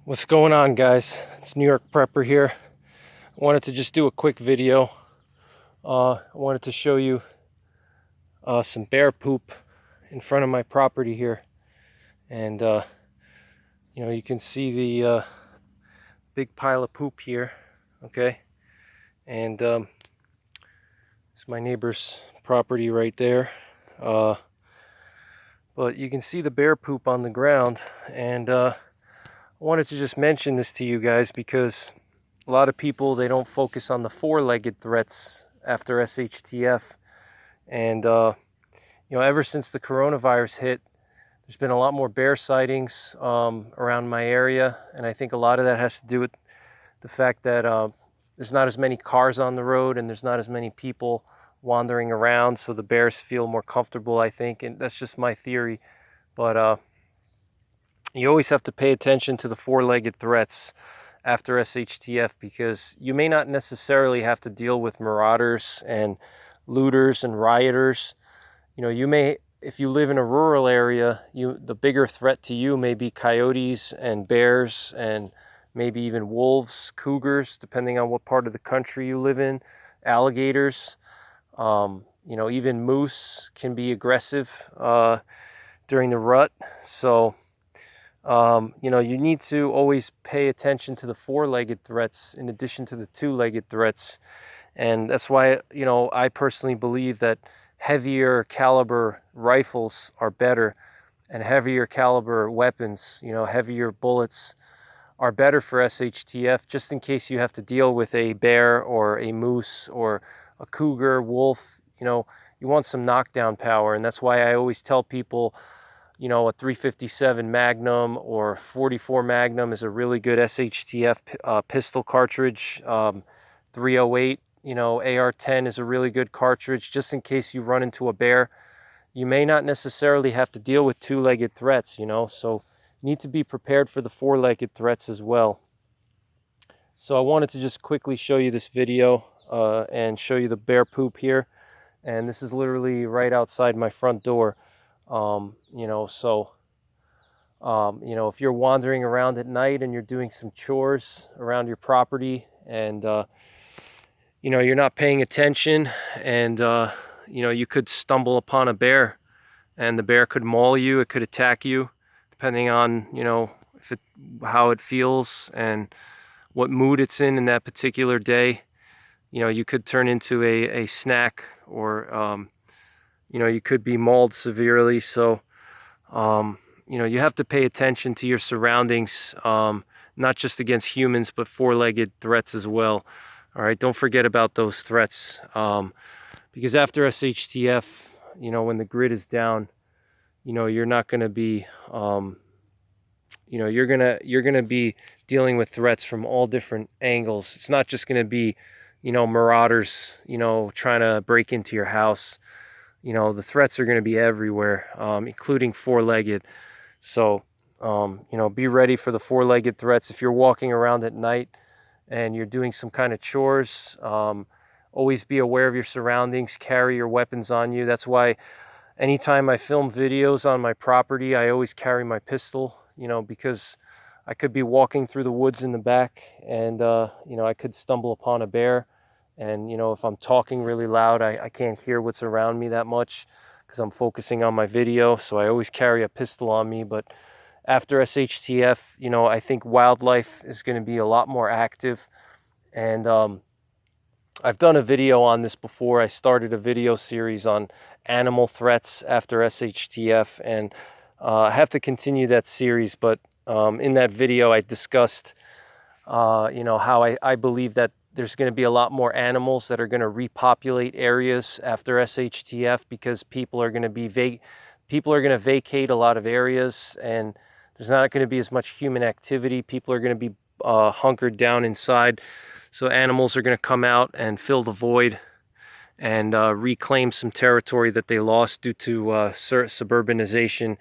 What's going on, guys? It's New York Prepper here. I wanted to just do a quick video. I wanted to show you some bear poop in front of my property here, and you can see the big pile of poop here. Okay, and it's my neighbor's property right there. But you can see the bear poop on the ground, and I wanted to just mention this to you guys because a lot of people, they don't focus on the four-legged threats after SHTF. And ever since the coronavirus hit, there's been a lot more bear sightings around my area, and I think a lot of that has to do with the fact that there's not as many cars on the road and there's not as many people wandering around, so the bears feel more comfortable, I think, and that's just my theory. But you always have to pay attention to the four-legged threats after SHTF, because you may not necessarily have to deal with marauders and looters and rioters. You may, if you live in a rural area, the bigger threat to you may be coyotes and bears and maybe even wolves, cougars, depending on what part of the country you live in, alligators. Even moose can be aggressive during the rut. So you need to always pay attention to the four-legged threats in addition to the two-legged threats. And that's why, I personally believe that heavier caliber rifles are better, and heavier caliber weapons, heavier bullets are better for SHTF, just in case you have to deal with a bear or a moose or a cougar, wolf. You want some knockdown power, and that's why I always tell people, a 357 Magnum or 44 Magnum is a really good SHTF pistol cartridge. 308, AR-10 is a really good cartridge, just in case you run into a bear. You may not necessarily have to deal with two-legged threats, so you need to be prepared for the four-legged threats as well. So I wanted to just quickly show you this video and show you the bear poop here. And this is literally right outside my front door. If you're wandering around at night and you're doing some chores around your property, and you're not paying attention, and you could stumble upon a bear, and the bear could maul you, it could attack you, depending on how it feels and what mood it's in that particular day. You could turn into a snack, or you could be mauled severely. So you have to pay attention to your surroundings, not just against humans, but four-legged threats as well. All right, don't forget about those threats, because after SHTF, when the grid is down, you're not going to be, you're gonna be dealing with threats from all different angles. It's not just going to be, marauders, trying to break into your house. The threats are going to be everywhere, including four-legged. So, be ready for the four-legged threats. If you're walking around at night and you're doing some kind of chores, always be aware of your surroundings, carry your weapons on you. That's why anytime I film videos on my property, I always carry my pistol, because I could be walking through the woods in the back, and, I could stumble upon a bear. And, if I'm talking really loud, I can't hear what's around me that much because I'm focusing on my video. So I always carry a pistol on me. But after SHTF, I think wildlife is going to be a lot more active. And I've done a video on this before. I started a video series on animal threats after SHTF. And I have to continue that series. But in that video, I discussed, how I believe that there's going to be a lot more animals that are going to repopulate areas after SHTF, because people are going to vacate a lot of areas, and there's not going to be as much human activity. People are going to be hunkered down inside, so animals are going to come out and fill the void and reclaim some territory that they lost due to suburbanization.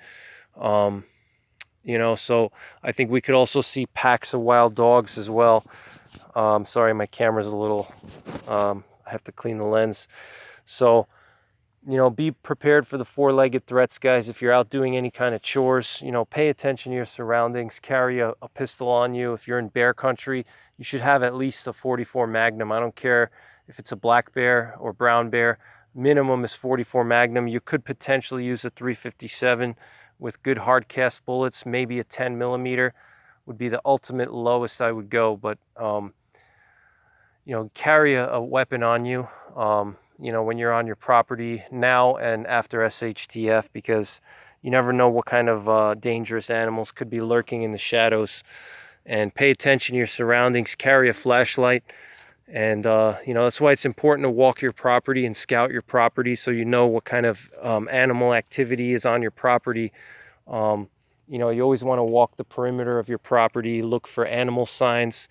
So I think we could also see packs of wild dogs as well. Sorry, my camera's a little, I have to clean the lens. So, be prepared for the four-legged threats, guys. If you're out doing any kind of chores, pay attention to your surroundings. Carry a pistol on you. If you're in bear country, you should have at least a 44 Magnum. I don't care if it's a black bear or brown bear. Minimum is 44 Magnum. You could potentially use a 357 with good hard cast bullets. Maybe a 10 millimeter would be the ultimate lowest I would go. But carry a weapon on you. When you're on your property now and after SHTF, because you never know what kind of dangerous animals could be lurking in the shadows. And pay attention to your surroundings. Carry a flashlight. And that's why it's important to walk your property and scout your property, so you know what kind of animal activity is on your property. You always want to walk the perimeter of your property, look for animal signs,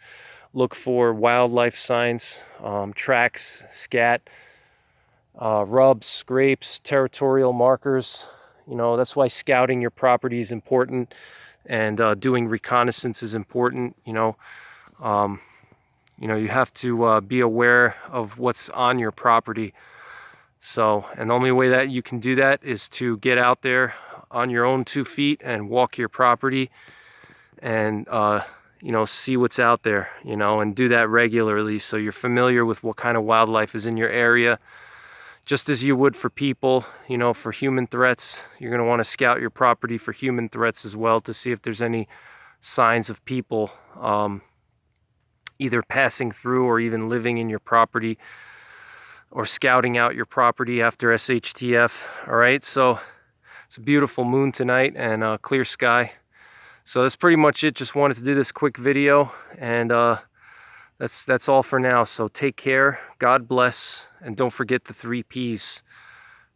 look for wildlife signs, tracks, scat, rubs, scrapes, territorial markers. That's why scouting your property is important, and doing reconnaissance is important. You have to be aware of what's on your property. And the only way that you can do that is to get out there on your own 2 feet and walk your property and, see what's out there, and do that regularly, so you're familiar with what kind of wildlife is in your area. Just as you would for people, for human threats, you're going to want to scout your property for human threats as well, to see if there's any signs of people either passing through or even living in your property, or scouting out your property after SHTF. All right, so it's a beautiful moon tonight and clear sky. So that's pretty much it. Just wanted to do this quick video, and that's all for now. So take care, God bless, and don't forget the 3 Ps: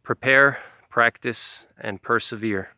prepare, practice, and persevere.